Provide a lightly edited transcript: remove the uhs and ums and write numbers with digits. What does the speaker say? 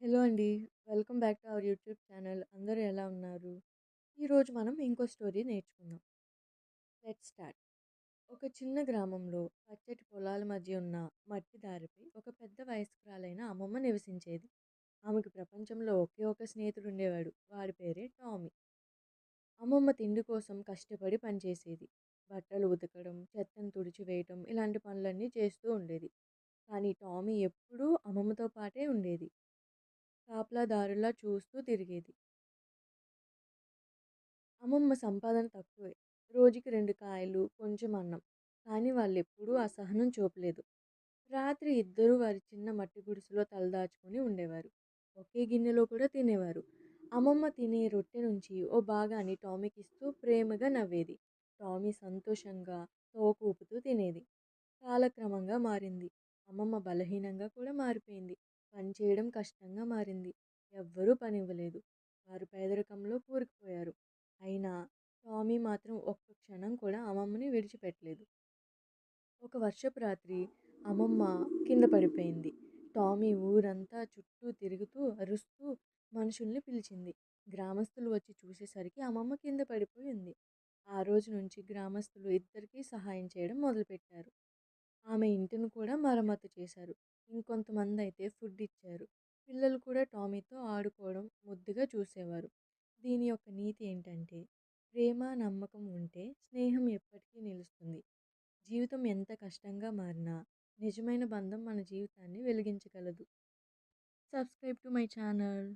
Hello అండి. Welcome back to our YouTube channel. అందరూ ఎలా ఉన్నారు? ఈరోజు మనం ఇంకో స్టోరీ నేర్చుకుందాం. Let's start. ఒక చిన్న గ్రామంలో పచ్చటి పొలాల మధ్య ఉన్న మట్టి దారిపై ఒక పెద్ద వయస్కురాలైన అమ్మమ్మ నివసించేది. ఆమెకు ప్రపంచంలో ఒకే ఒక స్నేహితుడు ఉండేవాడు. వాడి పేరే టామీ. అమ్మమ్మ తిండి కోసం కష్టపడి పనిచేసేది. బట్టలు ఉతకడం, చెత్తను తుడిచివేయటం ఇలాంటి పనులన్నీ చేస్తూ ఉండేది. కానీ టామీ ఎప్పుడూ అమ్మమ్మతో పాటే ఉండేది. కాపలాదారులా చూస్తూ తిరిగేది. అమ్మమ్మ సంపాదన తక్కువే. రోజుకి 2 కాయలు, కొంచెం అన్నం. కానీ వాళ్ళెప్పుడూ అసహనం చూపలేదు. రాత్రి ఇద్దరూ వారి చిన్న మట్టి గుడిసెలో తలదాచుకొని ఉండేవారు. ఒకే గిన్నెలో కూడా తినేవారు. అమ్మమ్మ తినే రొట్టె నుంచి ఓ భాగాన్ని టామీకిస్తూ ప్రేమగా నవ్వేది. టామీ సంతోషంగా తోక ఊపుతూ తినేది. కాలక్రమంగా మారింది. అమ్మమ్మ బలహీనంగా కూడా మారిపోయింది. పని చేయడం కష్టంగా మారింది. ఎవ్వరూ పనివ్వలేదు. వారు పేదరికంలో కూరుకుపోయారు. అయినా టామీ మాత్రం ఒక్క క్షణం కూడా అమ్మమ్మని విడిచిపెట్టలేదు. ఒక వర్షపు రాత్రి అమ్మమ్మ కింద పడిపోయింది. టామీ ఊరంతా చుట్టూ తిరుగుతూ అరుస్తూ మనుషుల్ని పిలిచింది. గ్రామస్తులు వచ్చి చూసేసరికి అమ్మమ్మ కింద పడిపోయింది. ఆ రోజు నుంచి గ్రామస్తులు ఇద్దరికీ సహాయం చేయడం మొదలుపెట్టారు. ఆమె ఇంటిని కూడా మరమ్మతు చేశారు. ఇంకొంతమందైతే ఫుడ్ ఇచ్చారు. పిల్లలు కూడా టామీతో ఆడుకోవడం ముద్దుగా చూసేవారు. దీని యొక్క నీతి ఏంటంటే, ప్రేమ, నమ్మకం ఉంటే స్నేహం ఎప్పటికీ నిలుస్తుంది. జీవితం ఎంత కష్టంగా మారినా నిజమైన బంధం మన జీవితాన్ని వెలిగించగలదు. Subscribe to my channel.